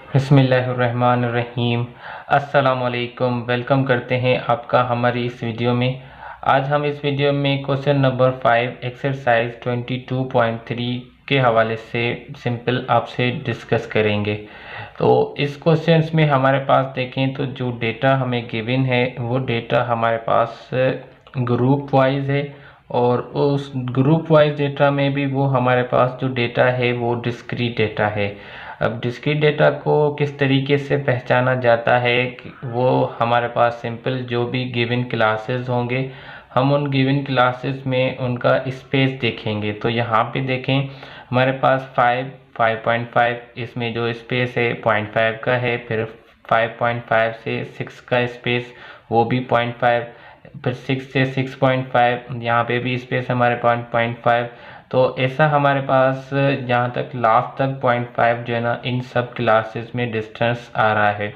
बिस्मिल्लाहिर्रहमानिर्रहीम। अस्सलाम वालेकुम। वेलकम करते हैं आपका हमारी इस वीडियो में। आज हम इस वीडियो में क्वेश्चन नंबर 5 एक्सरसाइज 22.3 के हवाले से सिंपल आपसे डिस्कस करेंगे। तो इस क्वेश्चंस में हमारे पास देखें तो जो डेटा हमें गिवन है वो डेटा हमारे पास ग्रुप वाइज है, और उस ग्रुप वाइज डेटा में भी वो हमारे पास जो डेटा है वो डिस्क्रीट डेटा है। अब डिस्क्रीट डेटा को किस तरीके से पहचाना जाता है कि वो हमारे पास सिंपल जो भी गिवन क्लासेस होंगे हम उन गिवन क्लासेस में उनका स्पेस देखेंगे। तो यहाँ पे देखें हमारे पास 5.5 इसमें जो स्पेस है 0.5 का है, फिर 5.5 से 6 का स्पेस वो भी 0.5, फिर 6 से 6.5 यहाँ पे भी स्पेस हमारे पास 0.5। तो ऐसा हमारे पास जहाँ तक लास्ट तक 0.5 जो है ना इन सब क्लासेस में डिस्टेंस आ रहा है।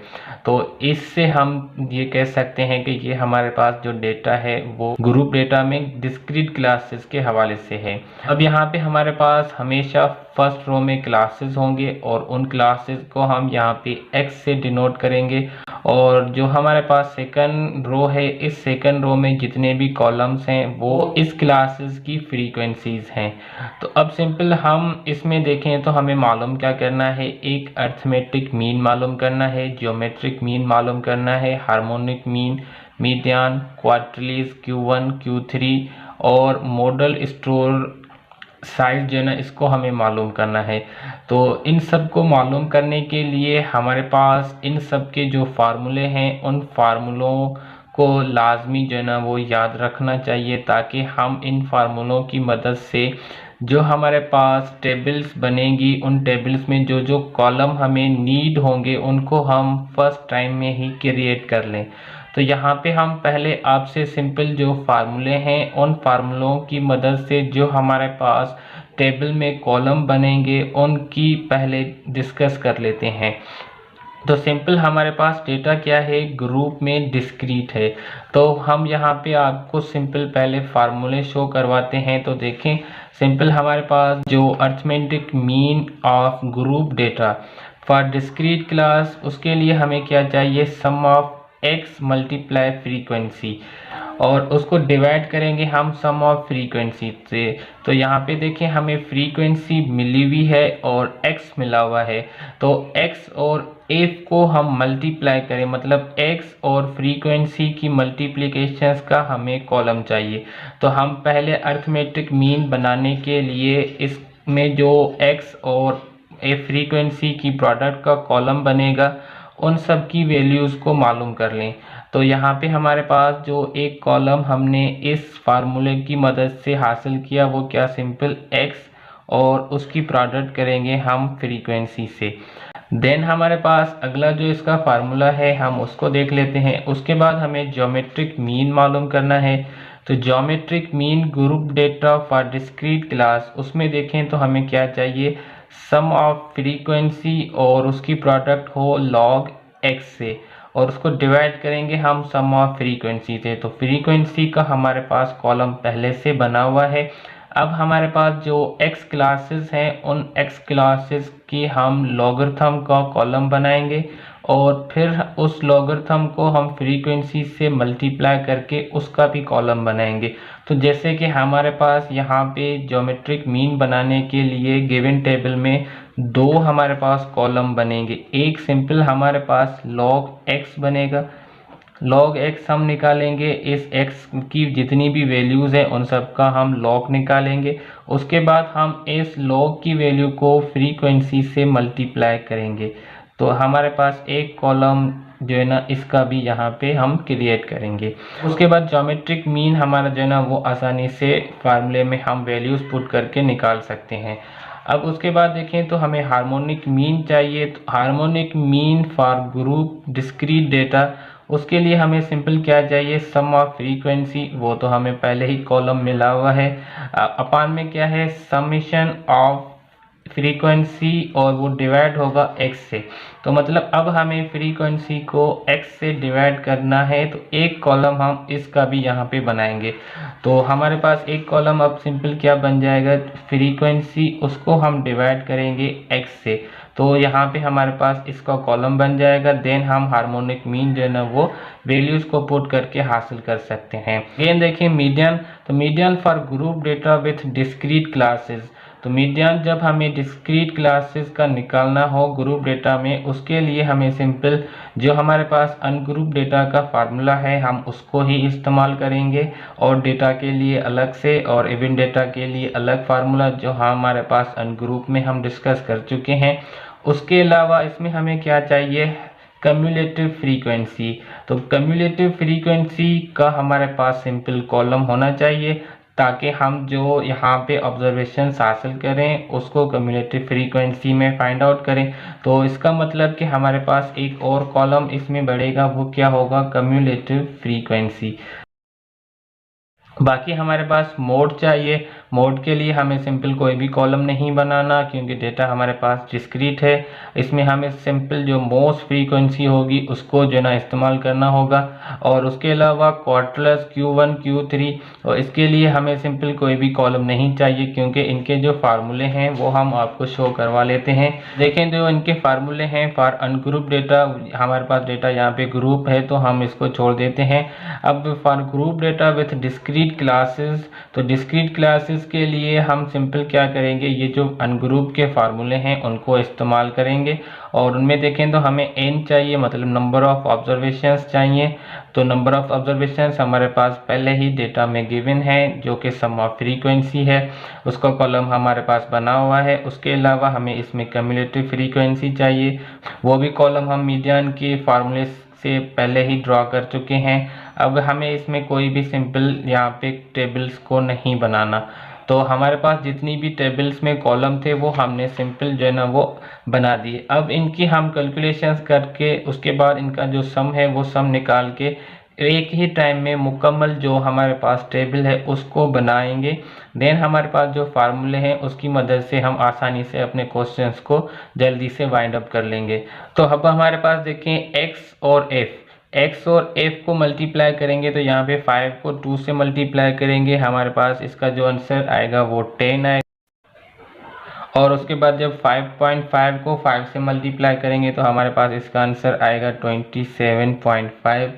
तो इससे हम ये कह सकते हैं कि ये हमारे पास जो डेटा है वो ग्रुप डेटा में डिस्क्रीट क्लासेस के हवाले से है। अब यहाँ पे हमारे पास हमेशा फर्स्ट रो में क्लासेस होंगे और उन क्लासेस को हम यहाँ पे x से डिनोट करेंगे, और जो हमारे पास सेकंड रो है इस सेकंड रो में जितने भी कॉलम्स हैं वो इस क्लासेस की फ्रीक्वेंसीज हैं। तो अब सिंपल हम इसमें देखें तो हमें मालूम क्या करना है, एक अर्थमेटिक मीन मालूम करना है, ज्योमेट्रिक मीन मालूम करना है, harmonic mean, median, क्वार्टिलीज Q1 Q3 और मॉडल स्टोर साइज जो है ना इसको हमें मालूम करना है। तो इन सब को मालूम करने के लिए हमारे पास इन सब के जो फार्मूले हैं उन फार्मूलों को लाजमी जो है ना वो याद रखना चाहिए, ताकि हम इन फार्मूलों की मदद से जो हमारे पास टेबल्स बनेंगी उन टेबल्स में जो जो कॉलम हमें नीड होंगे उनको हम फर्स्ट टाइम में ही क्रिएट कर लें। तो यहाँ पे हम पहले आपसे सिंपल जो फार्मूले हैं उन फार्मूलों की मदद से जो हमारे पास टेबल में कॉलम बनेंगे उनकी पहले डिस्कस कर लेते हैं। तो सिंपल हमारे पास डेटा क्या है, ग्रुप में डिस्क्रीट है। तो हम यहाँ पे आपको सिंपल पहले फार्मूले शो करवाते हैं। तो देखें सिंपल हमारे पास जो arithmetic mean of group data for discrete class, उसके लिए हमें क्या चाहिए, sum of x multiply frequency, और उसको डिवाइड करेंगे हम सम ऑफ फ्रीक्वेंसी से। तो यहाँ पे देखें हमें फ्रीक्वेंसी मिली हुई है और x मिला हुआ है, तो x और f को हम मल्टीप्लाई करें, मतलब x और फ्रीक्वेंसी की मल्टीप्लिकेशंस का हमें कॉलम चाहिए। तो हम पहले अर्थमेटिक मीन बनाने के लिए इसमें जो x और f फ्रीक्वेंसी की प्रोडक्ट का कॉलम बनेगा उन सब की वैल्यूज़ को मालूम कर लें। तो यहाँ पे हमारे पास जो एक कॉलम हमने इस फार्मूले की मदद से हासिल किया वो क्या, सिंपल x और उसकी प्रोडक्ट करेंगे हम फ्रीक्वेंसी से। देन हमारे पास अगला जो इसका फार्मूला है हम उसको देख लेते हैं। उसके बाद हमें ज्योमेट्रिक मीन मालूम करना है। तो geometric mean group data for discrete class, उसमें देखें तो हमें क्या चाहिए, सम ऑफ फ्रीक्वेंसी और उसकी प्रोडक्ट हो लॉग x से, और उसको डिवाइड करेंगे हम सम ऑफ फ्रीक्वेंसी से। तो फ्रीक्वेंसी का हमारे पास कॉलम पहले से बना हुआ है। अब हमारे पास जो x क्लासेस हैं उन x क्लासेस की हम लॉगरिथम का कॉलम बनाएंगे, और फिर उस लॉगरिथम को हम फ्रीक्वेंसी से मल्टीप्लाई करके उसका भी कॉलम बनाएंगे। तो जैसे कि हमारे पास यहाँ पे ज्योमेट्रिक मीन बनाने के लिए गिवन टेबल में दो हमारे पास कॉलम बनेंगे। एक सिंपल हमारे पास लॉग x बनेगा, लॉग x हम निकालेंगे, इस x की जितनी भी वैल्यूज़ हैं उन सब का हम लॉग निकालेंगे। उसके बाद हम इस लॉग की वैल्यू को फ्रीक्वेंसी से मल्टीप्लाई करेंगे। तो हमारे पास एक कॉलम जो है ना इसका भी यहाँ पे हम क्रिएट करेंगे। उसके बाद ज्योमेट्रिक मीन हमारा जो है ना वो आसानी से फार्मूले में हम वैल्यूज़ पुट करके निकाल सकते हैं। अब उसके बाद देखें तो हमें हार्मोनिक मीन चाहिए। तो harmonic mean for group discrete data, उसके लिए हमें सिंपल क्या चाहिए, सम ऑफ फ्रीक्वेंसी, वो तो हमें पहले ही कॉलम मिला हुआ है। अपान में क्या है, समेशन ऑफ फ्रीक्वेंसी और वो डिवाइड होगा x से। तो मतलब अब हमें फ्रीक्वेंसी को x से डिवाइड करना है, तो एक कॉलम हम इसका भी यहाँ पे बनाएंगे। तो हमारे पास एक कॉलम अब सिंपल क्या बन जाएगा, फ्रीक्वेंसी उसको हम डिवाइड करेंगे x से, तो यहाँ पे हमारे पास इसका कॉलम बन जाएगा। देन हम हार्मोनिक मीन जो है ना वो वैल्यूज को पुट करके हासिल कर सकते हैं। अगेन देखिए मीडियन, तो median for group data with discrete classes, तो मीडियन जब हमें डिस्क्रीट क्लासेस का निकालना हो ग्रुप डेटा में, उसके लिए हमें सिंपल जो हमारे पास अनग्रुप डेटा का फार्मूला है हम उसको ही इस्तेमाल करेंगे, और डेटा के लिए अलग से और इवन डेटा के लिए अलग फार्मूला जो हमारे पास अनग्रुप में हम डिस्कस कर चुके हैं। उसके अलावा इसमें हमें क्या चाहिए, कम्युलेटिव फ्रीक्वेंसी। तो कम्युलेटिव फ्रीक्वेंसी का हमारे पास सिंपल कॉलम होना चाहिए, ताकि हम जो यहाँ पे ऑब्जर्वेशन हासिल करें उसको कम्युलेटिव फ्रीक्वेंसी में फाइंड आउट करें। तो इसका मतलब कि हमारे पास एक और कॉलम इसमें बढ़ेगा, वो क्या होगा, कम्युलेटिव फ्रीक्वेंसी। बाकी हमारे पास मोड चाहिए। मोड के लिए हमें सिंपल कोई भी कॉलम नहीं बनाना, क्योंकि डेटा हमारे पास डिस्क्रीट है। इसमें हमें सिंपल जो मोस्ट फ्रीक्वेंसी होगी उसको जो ना इस्तेमाल करना होगा। और उसके अलावा क्वार्टरलेस Q1 Q3, और इसके लिए हमें सिंपल कोई भी कॉलम नहीं चाहिए, क्योंकि इनके जो फार्मूले हैं वो हम आपको शो करवा लेते हैं। देखें जो इनके फार्मूले हैं फॉर अनग्रुप डेटा, हमारे पास डेटा यहाँ पे ग्रुप है तो हम इसको छोड़ देते हैं। अब for group data with discrete classes, तो डिस्क्रीट क्लासेस के लिए हम सिंपल क्या करेंगे, ये जो अनग्रुप के फार्मूले हैं उनको इस्तेमाल करेंगे। और उनमें देखें तो हमें n चाहिए, मतलब नंबर ऑफ ऑब्जर्वेशंस चाहिए। तो नंबर ऑफ ऑब्जर्वेशंस हमारे पास पहले ही डेटा में गिवन है, जो कि सम ऑफ फ्रीक्वेंसी है, उसका कॉलम हमारे पास बना हुआ है। उसके अलावा हमें इसमें कम्युलेटिव फ्रीक्वेंसी चाहिए, वो भी कॉलम हम मीडियन के फार्मूले से पहले ही ड्रॉ कर चुके हैं। अब हमें इसमें कोई भी सिंपल यहाँ पे टेबल्स को नहीं बनाना। तो हमारे पास जितनी भी टेबल्स में कॉलम थे वो हमने सिंपल जो है ना वो बना दिए। अब इनकी हम कैलकुलेशंस करके उसके बाद इनका जो सम है वो सम निकाल के एक ही टाइम में मुकम्मल जो हमारे पास टेबल है उसको बनाएंगे। देन हमारे पास जो फार्मूले हैं उसकी मदद से हम आसानी से अपने क्वेश्चंस को जल्दी से वाइंड अप कर लेंगे। तो अब हमारे पास देखें x और f को मल्टीप्लाई करेंगे, तो यहाँ पे 5 को 2 से मल्टीप्लाई करेंगे, हमारे पास इसका जो आंसर आएगा वो 10 आएगा। और उसके बाद जब 5.5 को 5 से मल्टीप्लाई करेंगे तो हमारे पास इसका आंसर आएगा 27.5।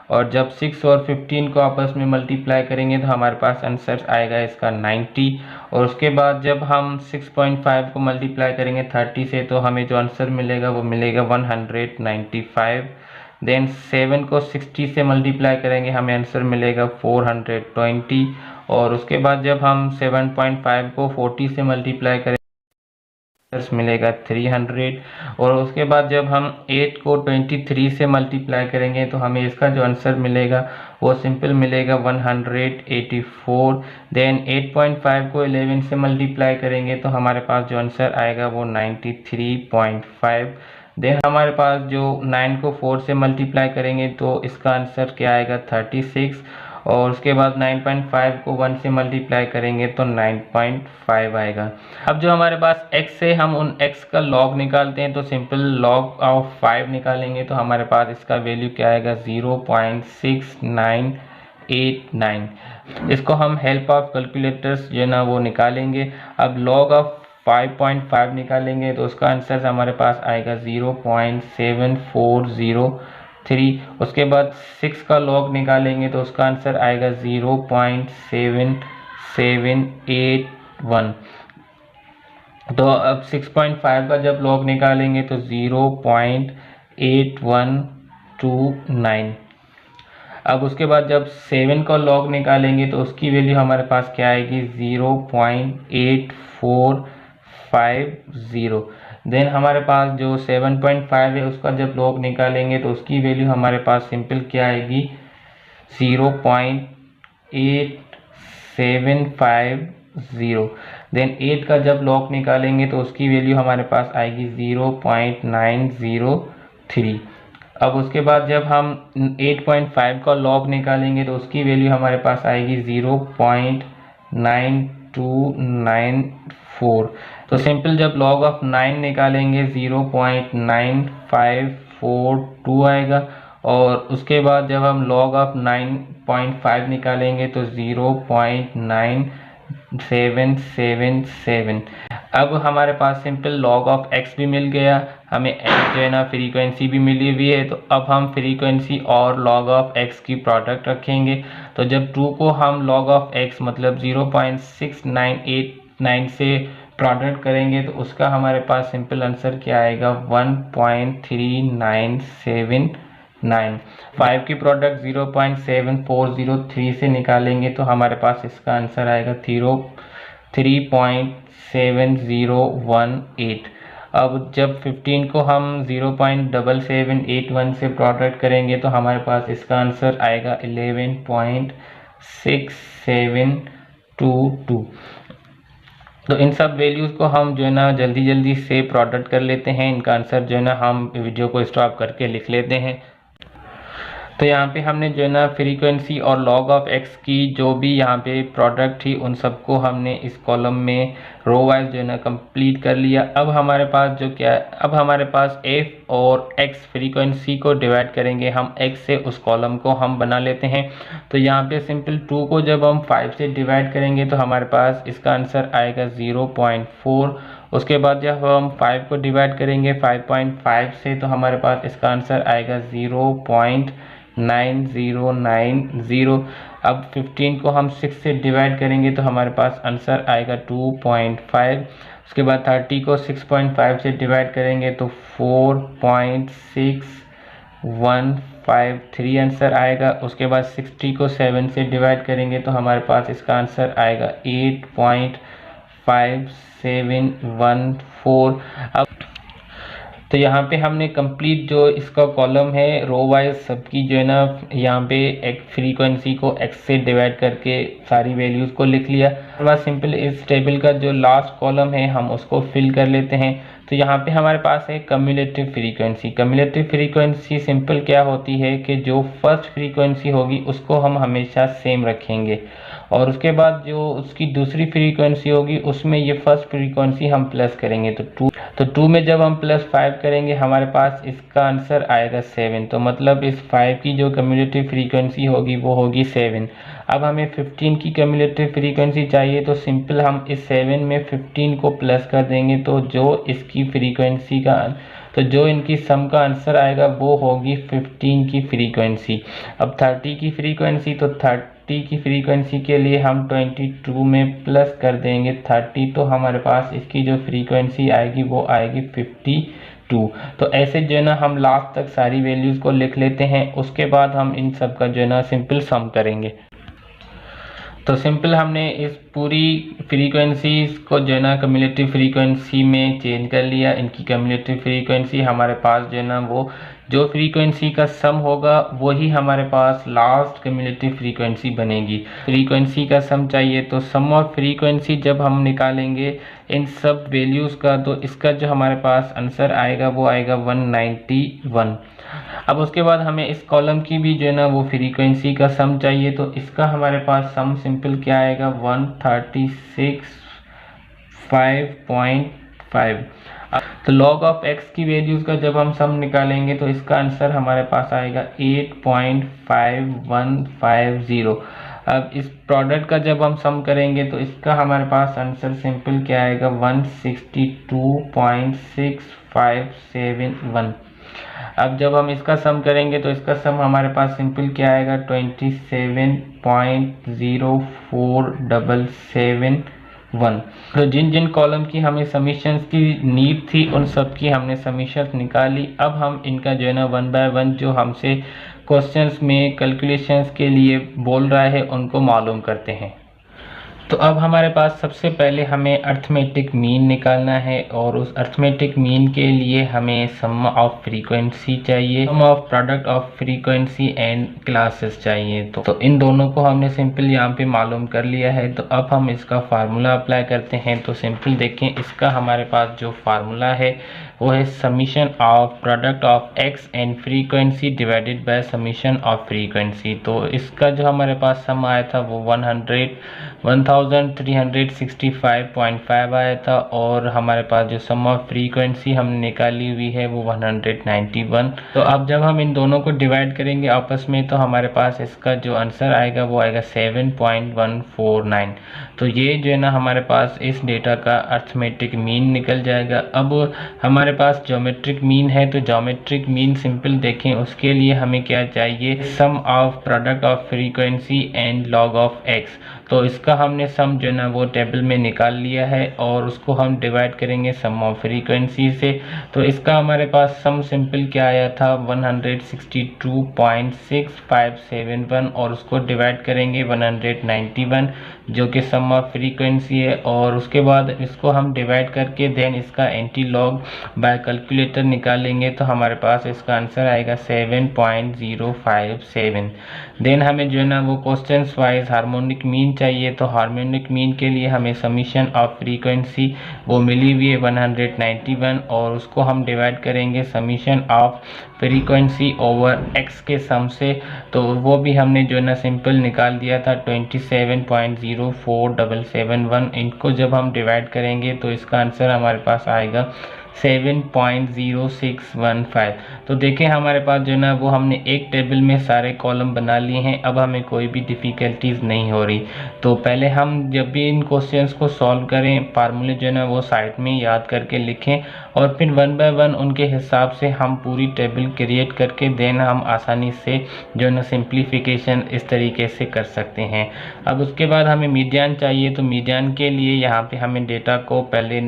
और जब 6 और 15 को आपस में मल्टीप्लाई करेंगे तो हमारे पास आंसर आएगा इसका 90। और उसके बाद जब हम 6.5 को मल्टीप्लाई करेंगे 30 से, तो हमें जो आंसर मिलेगा वो मिलेगा 195। देन 7 को 60 से मल्टीप्लाई करेंगे, हमें आंसर मिलेगा 420। और उसके बाद जब हम 7.5 को 40 से मल्टीप्लाई करेंगे मिलेगा 300। और उसके बाद जब हम 8 को 23 से मल्टीप्लाई करेंगे तो हमें इसका जो आंसर मिलेगा वो सिंपल मिलेगा 184। देन 8.5 को 11 से मल्टीप्लाई करेंगे तो हमारे पास जो आंसर आएगा वो 93.5। देन हमारे पास जो 9 को 4 से मल्टीप्लाई करेंगे तो इसका आंसर क्या आएगा 36। और उसके बाद 9.5 को 1 से मल्टीप्लाई करेंगे तो 9.5 आएगा। अब जो हमारे पास x है हम उन x का लॉग निकालते हैं, तो सिंपल लॉग ऑफ 5 निकालेंगे तो हमारे पास इसका वैल्यू क्या आएगा 0.6989। इसको हम हेल्प ऑफ कैलकुलेटर्स जो है ना वो निकालेंगे। अब लॉग ऑफ 5.5 निकालेंगे तो उसका आंसर हमारे पास आएगा 0.7403। उसके बाद 6 का लॉग निकालेंगे तो उसका आंसर आएगा 0.7781। तो अब 6.5 का जब लॉग निकालेंगे तो 0.8129। अब उसके बाद जब 7 का लॉग निकालेंगे तो उसकी वैल्यू हमारे पास क्या आएगी 0.8450। देन हमारे पास जो 7.5 है उसका जब लॉग निकालेंगे तो उसकी वैल्यू हमारे पास सिंपल क्या आएगी 0.8750। देन 8 का जब लॉग निकालेंगे तो उसकी वैल्यू हमारे पास आएगी 0.903। अब उसके बाद जब हम 8.5 का लॉग निकालेंगे तो उसकी वैल्यू हमारे पास आएगी 0.9 0.294। तो सिंपल जब log ऑफ 9 निकालेंगे 0.9542 आएगा, और उसके बाद जब हम log ऑफ 9.5 निकालेंगे तो 0.9777। अब हमारे पास सिंपल log ऑफ x भी मिल गया, हमें x जो है ना फ्रीक्वेंसी भी मिली हुई है। तो अब हम फ्रीक्वेंसी और log ऑफ x की प्रोडक्ट रखेंगे। तो जब 2 को हम log ऑफ x मतलब 0.6989 से प्रोडक्ट करेंगे तो उसका हमारे पास सिंपल आंसर क्या आएगा, 1.3979। 5 की प्रोडक्ट 0.7403 से निकालेंगे तो हमारे पास इसका आंसर आएगा 3.7018। अब जब 15 को हम 0.7781 से प्रोडक्ट करेंगे तो हमारे पास इसका आंसर आएगा 11.6722। तो इन सब वैल्यूज़ को हम जो है ना जल्दी से प्रोडक्ट कर लेते हैं। इनका आंसर जो है ना हम वीडियो को स्टॉप करके लिख लेते हैं। तो यहाँ पे हमने जो है ना फ्रीक्वेंसी और log ऑफ x की जो भी यहाँ पे प्रोडक्ट थी उन सबको हमने इस कॉलम में रो वाइज जो है ना कंप्लीट कर लिया। अब हमारे पास जो क्या है, अब हमारे पास f और x फ्रीक्वेंसी को डिवाइड करेंगे हम x से, उस कॉलम को हम बना लेते हैं। तो यहाँ पे सिंपल 2 को जब हम 5 से डिवाइड करेंगे तो हमारे पास इसका आंसर आएगा 0.4। उसके बाद जब हम 5 को डिवाइड करेंगे 5.5 से तो हमारे पास इसका आंसर आएगा 0.9090। अब 15 को हम 6 से डिवाइड करेंगे तो हमारे पास आंसर आएगा 2.5। उसके बाद 30 को 6.5 से डिवाइड करेंगे तो 4.6153 आंसर आएगा। उसके बाद 60 को 7 से डिवाइड करेंगे तो हमारे पास इसका आंसर आएगा 8.5714। अब तो यहाँ पे हमने कंप्लीट जो इसका कॉलम है रो वाइज सबकी जो है ना यहाँ पे एक फ्रीक्वेंसी को x से डिवाइड करके सारी वैल्यूज़ को लिख लिया। उसके बाद सिंपल इस टेबल का जो लास्ट कॉलम है हम उसको फिल कर लेते हैं। तो यहाँ पे हमारे पास है cumulative frequency. Cumulative frequency simple क्या होती है कि जो फर्स्ट फ्रीक्वेंसी होगी उसको हम हमेशा सेम रखेंगे, और उसके बाद जो उसकी दूसरी फ्रीक्वेंसी होगी उसमें ये फर्स्ट फ्रीक्वेंसी हम प्लस करेंगे। तो 2 में जब हम +5 करेंगे हमारे पास इसका आंसर आएगा 7। तो मतलब इस 5 की जो कम्युलेटिव फ्रीक्वेंसी होगी वो होगी 7। अब हमें 15 की कम्युलेटिव फ्रीक्वेंसी चाहिए, तो सिंपल हम इस 7 में 15 को प्लस कर देंगे तो जो इसकी फ्रीक्वेंसी का तो जो इनकी सम का आंसर आएगा वो होगी 15 की फ्रीक्वेंसी। अब 30 की फ्रीक्वेंसी, तो 30 की फ्रीक्वेंसी के लिए हम 22 में प्लस कर देंगे 30, तो हमारे पास इसकी जो फ्रीक्वेंसी आएगी वो आएगी 52। तो ऐसे जो है ना हम लास्ट तक सारी वैल्यूज़ को लिख लेते हैं। उसके बाद हम इन सब का जो है ना सिंपल सम करेंगे। तो सिंपल हमने इस पूरी फ्रीक्वेंसीज को जो है ना कम्युलेटिव फ्रीक्वेंसी में चेंज कर लिया। इनकी कम्युलेटिव फ्रीक्वेंसी हमारे पास जो है ना वो जो फ्रीक्वेंसी का सम होगा वही हमारे पास लास्ट कम्युलेटिव फ्रीक्वेंसी बनेगी। फ्रीक्वेंसी का सम चाहिए तो सम ऑफ फ्रीक्वेंसी जब हम निकालेंगे इन सब वैल्यूज़ का तो इसका जो हमारे पास आंसर आएगा वो आएगा 191। अब उसके बाद हमें इस कॉलम की भी जो है ना वो फ्रीक्वेंसी का सम चाहिए, तो इसका हमारे पास सम सिंपल क्या आएगा 136.5। तो log ऑफ x की वैल्यूज़ का जब हम सम निकालेंगे तो इसका आंसर हमारे पास आएगा 8.5150। अब इस प्रोडक्ट का जब हम सम करेंगे तो इसका हमारे पास आंसर सिंपल क्या आएगा 162.6571। अब जब हम इसका सम करेंगे तो इसका सम हमारे पास सिंपल क्या आएगा 27.04771। तो जिन जिन कॉलम की हमें समीशंस की नीड थी उन सब की हमने समीशंस निकाली। अब हम इनका जो है ना 1 बाय 1 जो हमसे क्वेश्चंस में कैलकुलेशंस के लिए बोल रहा है उनको मालूम करते हैं। तो अब हमारे पास सबसे पहले हमें अर्थमेटिक मीन निकालना है, और उस अर्थमेटिक मीन के लिए हमें सम ऑफ फ्रीक्वेंसी चाहिए, sum of product of frequency and classes चाहिए। तो इन दोनों को हमने सिंपल यहाँ पे मालूम कर लिया है। तो अब हम इसका फार्मूला अप्लाई करते हैं। तो सिंपल देखें, इसका हमारे पास जो फार्मूला है वो है summation of product of x and frequency divided by summation of frequency. तो इसका जो हमारे पास सम आया था वो 1365.5 आया था, और हमारे पास जो सम ऑफ फ्रीक्वेंसी हमने निकाली हुई है वो 191। तो अब जब हम इन दोनों को डिवाइड करेंगे आपस में तो हमारे पास इसका जो आंसर आएगा वो आएगा 7.149। तो ये जो है ना हमारे पास इस डेटा का अर्थमेटिक मीन निकल जाएगा। अब हमारे पास ज्योमेट्रिक मीन है, तो ज्योमेट्रिक मीन सिंपल देखें उसके लिए हमें क्या चाहिए, sum of product of frequency and log of x. तो इसका हमने सम जो है ना वो टेबल में निकाल लिया है और उसको हम डिवाइड करेंगे सम ऑफ फ्रीक्वेंसी से। तो इसका हमारे पास सम सिंपल क्या आया था 162.6571, और उसको डिवाइड करेंगे 191 जो कि सम ऑफ फ्रीक्वेंसी है, और उसके बाद इसको हम डिवाइड करके देन इसका एंटी लॉग बाय कैलकुलेटर निकालेंगे तो हमारे पास इसका आंसर आएगा 7.057। देन हमें जो है ना वो क्वेश्चन वाइज हार्मोनिक मीन चाहिए। तो हार्मोनिक मीन के लिए हमें समीशन ऑफ फ्रीक्वेंसी वो मिली हुई है 191, और उसको हम डिवाइड करेंगे summation of frequency over x के सम से। तो वो भी हमने जो है ना सिंपल निकाल दिया था 27.04771। इनको जब हम डिवाइड करेंगे तो इसका आंसर हमारे पास आएगा 7.0615। तो देखें हमारे पास जो है ना वो हमने एक टेबल में सारे कॉलम बना लिए हैं, अब हमें कोई भी डिफ़िकल्टीज नहीं हो रही। तो पहले हम जब भी इन क्वेश्चंस को सॉल्व करें फार्मूले जो है ना वो साइड में याद करके लिखें, और फिर वन बाय वन उनके हिसाब से हम पूरी टेबल क्रिएट करके देन हम आसानी से जो है ना सिंप्लीफिकेशन इस तरीके से कर सकते हैं। अब उसके बाद हमें मीडियन चाहिए। तो मीडियन के लिए यहाँ पे हमें डेटा को पहले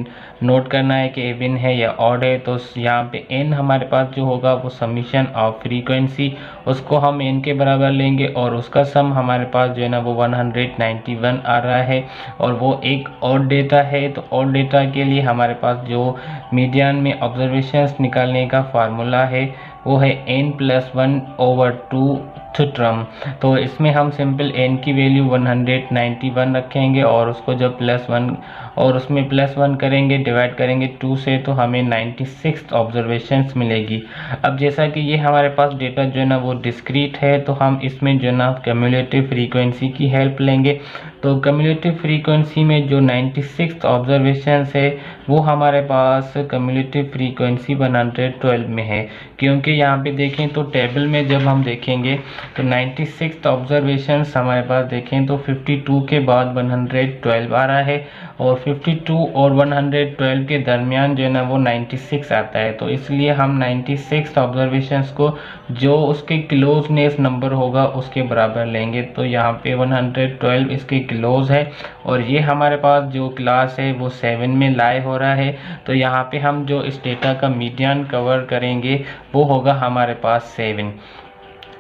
नोट करना है कि इवन है या ऑड है। तो यहाँ पे n हमारे पास जो होगा वो समीशन ऑफ फ्रीक्वेंसी, उसको हम n के बराबर लेंगे, और उसका सम हमारे पास जो है ना वो 191 आ रहा है, और वो एक ऑड डेटा है। तो ऑड डेटा के लिए हमारे पास जो मीडियन में ऑब्जर्वेशंस निकालने का फार्मूला है वो है n+1/2 टर्म। तो इसमें हम सिंपल n की वैल्यू 191 रखेंगे, और उसको जब +1 और उसमें +1 करेंगे डिवाइड करेंगे 2 से तो हमें 96 ऑब्जर्वेशंस मिलेगी। अब जैसा कि ये हमारे पास डेटा जो है ना वो डिस्क्रीट है, तो हम इसमें जो है ना क्यूमुलेटिव फ्रीक्वेंसी की हेल्प लेंगे। तो क्यूमुलेटिव फ्रीक्वेंसी में जो 96 ऑब्जर्वेशंस है वो हमारे पास क्यूमुलेटिव फ्रीक्वेंसी 112 में है, क्योंकि यहाँ पे देखें तो टेबल में जब हम देखेंगे तो 96 ऑब्जर्वेशंस हमारे पास देखें तो 52 के बाद 112 आ रहा है, और 52 और 112 के दरमियान जो है ना वो 96 आता है। तो इसलिए हम 96 ऑब्जर्वेशंस को जो उसके क्लोजनेस नंबर होगा उसके बराबर लेंगे। तो यहाँ पे 112 इसके क्लोज है, और ये हमारे पास जो क्लास है वो 7 में लाई हो रहा है। तो यहाँ पे हम जो इस डेटा का मीडियन कवर करेंगे वो होगा हमारे पास 7।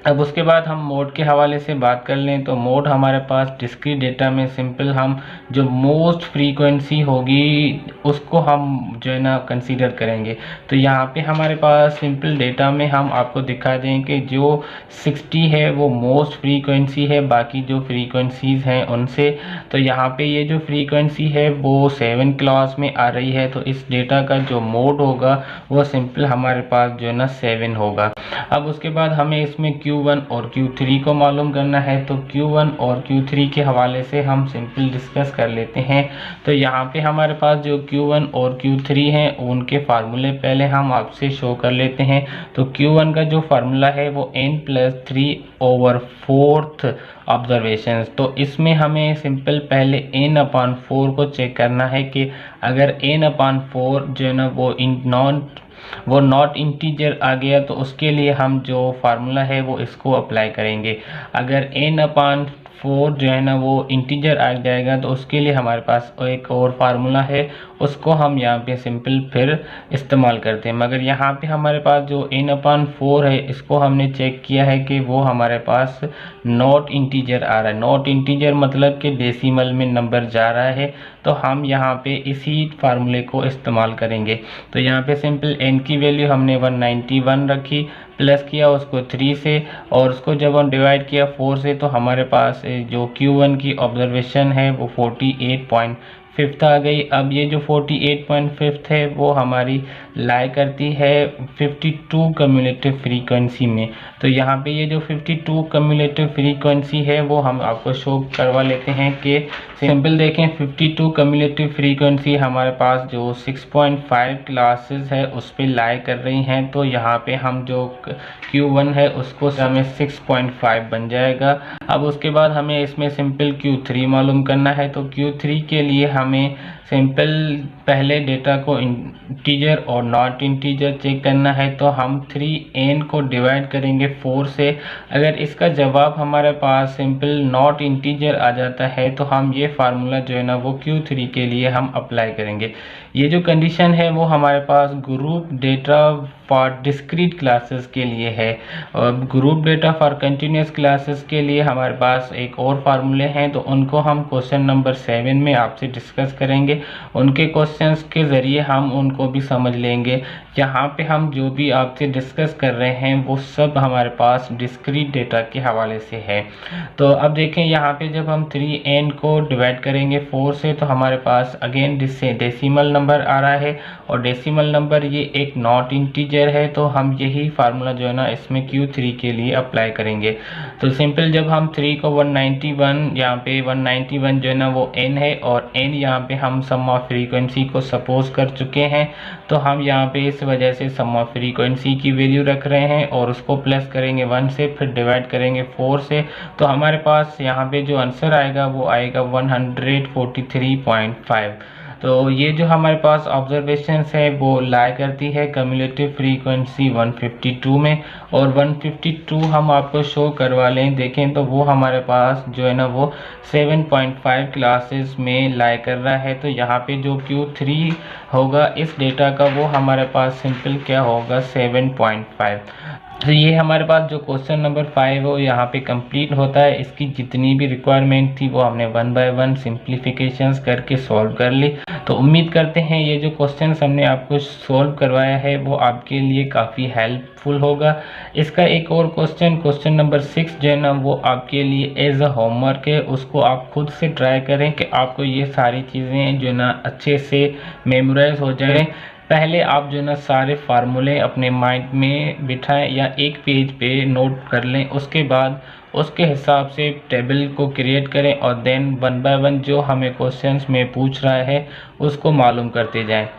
अब उसके बाद हम मोड के हवाले से बात कर लें तो मोड हमारे पास डिस्क्रीट डेटा में सिंपल हम जो मोस्ट फ्रीक्वेंसी होगी उसको हम जो है ना कंसीडर करेंगे। तो यहाँ पे हमारे पास सिंपल डेटा में हम आपको दिखा दें कि जो 60 है वो मोस्ट फ्रीक्वेंसी है बाकी जो फ्रीक्वेंसीज़ हैं उनसे। तो यहाँ पे ये जो फ्रीक्वेंसी है वो 7 क्लास में आ रही है, तो इस डेटा का जो मोड होगा वो सिंपल हमारे पास जो है ना 7 होगा। अब उसके बाद हमें इसमें Q1 और Q3 को मालूम करना है। तो Q1 और Q3 के हवाले से हम सिंपल डिस्कस कर लेते हैं। तो यहाँ पे हमारे पास जो Q1 और Q3 हैं उनके फार्मूले पहले हम आपसे शो कर लेते हैं। तो Q1 का जो फार्मूला है वो n+3/4 ऑब्जर्वेशंस। तो इसमें हमें सिंपल पहले n/4 को चेक करना है कि अगर n/4 जो है ना वो नॉट इंटीजर आ गया तो उसके लिए हम जो फार्मूला है वो इसको अप्लाई करेंगे। अगर n/4 जो है ना वो इंटीजर आ जाएगा तो उसके लिए हमारे पास एक और फार्मूला है, उसको हम यहाँ पे सिंपल फिर इस्तेमाल करते हैं। मगर यहाँ पे हमारे पास जो n/4 है इसको हमने चेक किया है कि वो हमारे पास नॉट इंटीजर आ रहा है। नॉट इंटीजर मतलब कि डेसिमल में नंबर जा रहा है, तो हम यहाँ पे इसी फार्मूले को इस्तेमाल करेंगे। तो यहाँ पे सिंपल n की वैल्यू हमने 191 रखी, प्लस किया उसको 3 से, और उसको जब हम डिवाइड किया 4 से तो हमारे पास जो Q1 की ऑब्जर्वेशन है वो 48.5 फिफ्थ आ गई। अब ये जो 48.5 है वो हमारी लाई करती है 52 कम्युलेटिव फ्रीक्वेंसी में। तो यहाँ पे ये जो 52 कम्युलेटिव फ्रीक्वेंसी है वो हम आपको शो करवा लेते हैं कि सिंपल देखें 52 कम्युलेटिव फ्रीक्वेंसी हमारे पास जो 6.5 क्लासेस है उस पर लाई कर रही हैं। तो यहाँ पे हम जो Q1 है उसको हमें 6.5 बन जाएगा। अब उसके बाद हमें इसमें सिंपल Q3 मालूम करना है। तो Q3 के लिए हमें सिंपल पहले डेटा को इंटीजर और नॉट इंटीजर चेक करना है। तो हम 3n को डिवाइड करेंगे 4 से। अगर इसका जवाब हमारे पास सिंपल नॉट इंटीजर आ जाता है तो हम ये फार्मूला जो है ना वो Q3 के लिए हम अप्लाई करेंगे। ये जो कंडीशन है वो हमारे पास group data for discrete classes के लिए है, और group data for continuous classes के लिए हमारे पास एक और फार्मूले हैं। तो उनको हम क्वेश्चन नंबर 7 में आपसे डिस्कस करेंगे। उनके क्वेश्चंस के ज़रिए हम उनको भी समझ लेंगे। यहाँ पे हम जो भी आपसे डिस्कस कर रहे हैं वो सब हमारे पास डिस्क्रीट डेटा के हवाले से है। तो अब देखें यहाँ पे जब हम 3n को डिवाइड करेंगे 4 से तो हमारे पास अगेन डेसिमल नंबर आ रहा है, और डेसिमल नंबर ये एक नॉट इंटीजर है। तो हम यही फार्मूला जो है ना इसमें Q3 के लिए अप्लाई करेंगे। तो सिंपल जब हम 3 को 191, यहाँ पे 191 जो है ना वो n है, और n यहाँ पे हम सम ऑफ फ्रीक्वेंसी को सपोज कर चुके हैं। तो हम यहाँ पे इस वजह से सम ऑफ फ्रीक्वेंसी की वैल्यू रख रहे हैं और उसको प्लस करेंगे 1 से, फिर डिवाइड करेंगे 4 से। तो हमारे पास यहाँ पे जो आंसर आएगा वो आएगा 143.5। तो ये जो हमारे पास ऑब्जर्वेशंस है वो लाई करती है कम्युलेटिव फ्रीक्वेंसी 152 में, और 152 हम आपको शो करवा लें देखें तो वो हमारे पास जो है ना वो 7.5 क्लासेस में लाई कर रहा है। तो यहाँ पे जो Q3 होगा इस डेटा का वो हमारे पास सिंपल क्या होगा 7.5। तो ये हमारे पास जो क्वेश्चन नंबर 5 हो यहाँ पे कंप्लीट होता है। इसकी जितनी भी रिक्वायरमेंट थी वो हमने 1 बाय 1 सिंप्लीफिकेशंस करके सॉल्व कर ली। तो उम्मीद करते हैं ये जो क्वेश्चंस हमने आपको सॉल्व करवाया है वो आपके लिए काफ़ी हेल्पफुल होगा। इसका एक और क्वेश्चन नंबर 6 जो है ना वो आपके लिए एज अ होमवर्क है, उसको आप खुद से ट्राई करें कि आपको ये सारी चीज़ें जो है ना अच्छे से मेमोराइज हो जाए। पहले आप जो है ना सारे फार्मूले अपने माइंड में बिठाएं या एक पेज पे नोट कर लें, उसके बाद उसके हिसाब से टेबल को क्रिएट करें और देन 1 बाय 1 जो हमें क्वेश्चंस में पूछ रहा है उसको मालूम करते जाएं।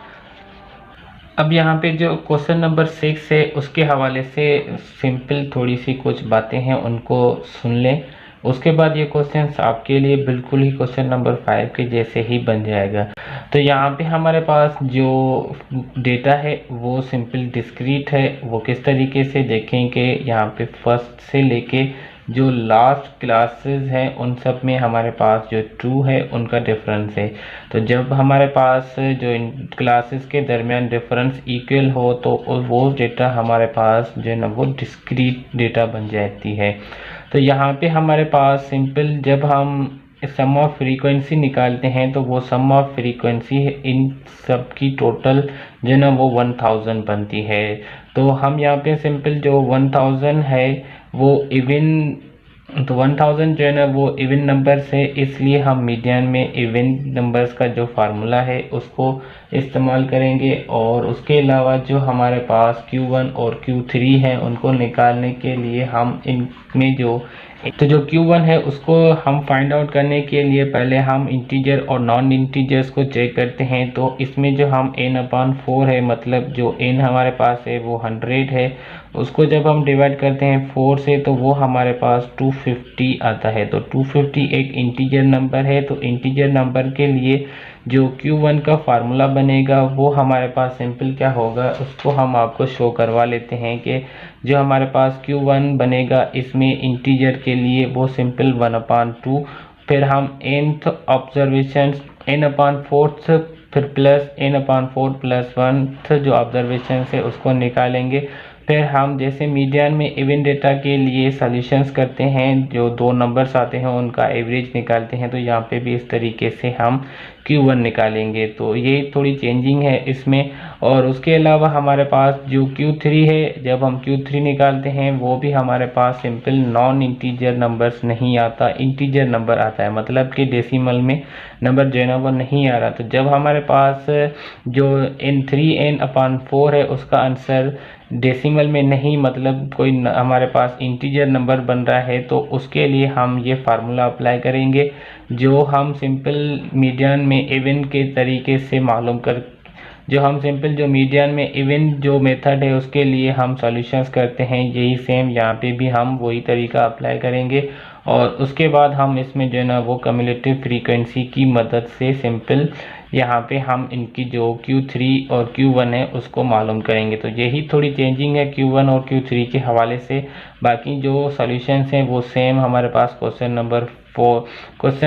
अब यहाँ पे जो क्वेश्चन नंबर 6 है उसके हवाले से सिंपल थोड़ी सी कुछ बातें हैं उनको सुन लें। उसके बाद ये क्वेश्चंस आपके लिए बिल्कुल ही क्वेश्चन नंबर 5 के जैसे ही बन जाएगा। तो यहाँ पे हमारे पास जो डेटा है वो सिंपल डिस्क्रीट है। वो किस तरीके से देखें कि यहाँ पे फर्स्ट से लेके जो लास्ट क्लासेस हैं उन सब में हमारे पास जो 2 है उनका डिफरेंस है। तो जब हमारे पास जो इन क्लासेस के दरमियान डिफरेंस इक्वल हो तो वो डेटा हमारे पास जो है ना वो डिस्क्रीट डेटा बन जाती है। तो यहाँ पे हमारे पास सिंपल जब हम सम ऑफ फ्रीक्वेंसी निकालते हैं तो वो सम ऑफ फ्रीक्वेंसी इन सब की टोटल जो है ना वो 1000 बनती है। तो हम यहाँ पे सिंपल जो 1000 है वो इवन, तो 1000 जो है ना वो इवन नंबर्स है, इसलिए हम मीडियन में इवन नंबर्स का जो फार्मूला है उसको इस्तेमाल करेंगे। और उसके अलावा जो हमारे पास Q1 और Q3 हैं उनको निकालने के लिए हम इनमें जो Q1 है उसको हम फाइंड आउट करने के लिए पहले हम इंटीजर और नॉन इंटीजर्स को चेक करते हैं। तो इसमें जो हम n/4 है, मतलब जो n हमारे पास है वो 100 है, उसको जब हम डिवाइड करते हैं 4 से तो वो हमारे पास 250 आता है। तो 250 एक इंटीजर नंबर है। तो इंटीजर नंबर के लिए जो Q1 का फार्मूला बनेगा वो हमारे पास सिंपल क्या होगा उसको हम आपको शो करवा लेते हैं कि जो हमारे पास Q1 बनेगा इसमें इंटीजर के लिए वो सिंपल 1/2, फिर हम nth ऑब्जर्वेशन n/4 फिर प्लस n/4 प्लस 1th जो ऑब्जर्वेशन है उसको निकालेंगे। फिर हम जैसे मीडियन में इवन डेटा के लिए सॉल्यूशंस करते हैं, जो 2 नंबर्स आते हैं उनका एवरेज निकालते हैं। तो यहाँ पे भी इस तरीके से हम Q1 निकालेंगे। तो ये थोड़ी चेंजिंग है इसमें। और उसके अलावा हमारे पास जो Q3 है, जब हम Q3 निकालते हैं वो भी हमारे पास सिंपल नॉन इंटीजर नंबर्स नहीं आता, इंटीजर नंबर आता है, मतलब कि डेसिमल में नंबर जो है ना वो नहीं आ रहा। तो जब हमारे पास जो n3n/4 है उसका आंसर डेसिमल में नहीं, मतलब कोई हमारे पास इंटीजर नंबर बन रहा है, तो उसके लिए हम ये फार्मूला अप्लाई करेंगे जो हम सिंपल मीडियन में इवन के तरीके से मालूम कर जो मीडियन में इवन जो मेथड है उसके लिए हम सॉल्यूशंस करते हैं, यही सेम यहाँ पे भी हम वही तरीका अप्लाई करेंगे। और उसके बाद हम इसमें जो है ना वो कम्युलेटिव फ्रीक्वेंसी की मदद से सिंपल यहाँ पे हम इनकी जो Q3 और Q1 है उसको मालूम करेंगे। तो यही थोड़ी चेंजिंग है Q1 और Q3 के हवाले से। बाकी जो सॉल्यूशंस हैं वो सेम हमारे पास क्वेश्चन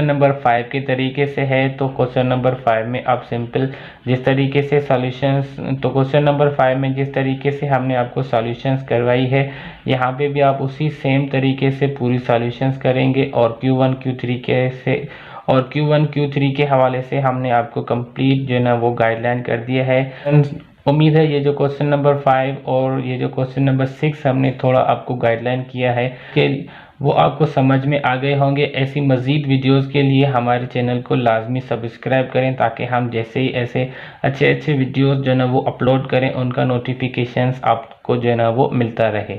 नंबर 5 के तरीके से है। तो क्वेश्चन नंबर 5 में आप सिंपल जिस तरीके से क्वेश्चन नंबर 5 में जिस तरीके से हमने आपको सॉल्यूशंस करवाई है, यहाँ पे भी आप उसी सेम तरीके से पूरी सॉल्यूशंस करेंगे। और Q1 Q3 के हवाले से हमने आपको कंप्लीट जो है ना वो गाइडलाइन कर दिया है। उम्मीद है ये जो क्वेश्चन नंबर 5 और ये जो क्वेश्चन नंबर 6 हमने थोड़ा आपको गाइडलाइन किया है कि वो आपको समझ में आ गए होंगे। ऐसी मज़ीद वीडियोस के लिए हमारे चैनल को लाजमी सब्सक्राइब करें, ताकि हम जैसे ही ऐसे अच्छे वीडियोस जो है ना वो अपलोड करें उनका नोटिफिकेशंस आपको जो है ना वो मिलता रहे।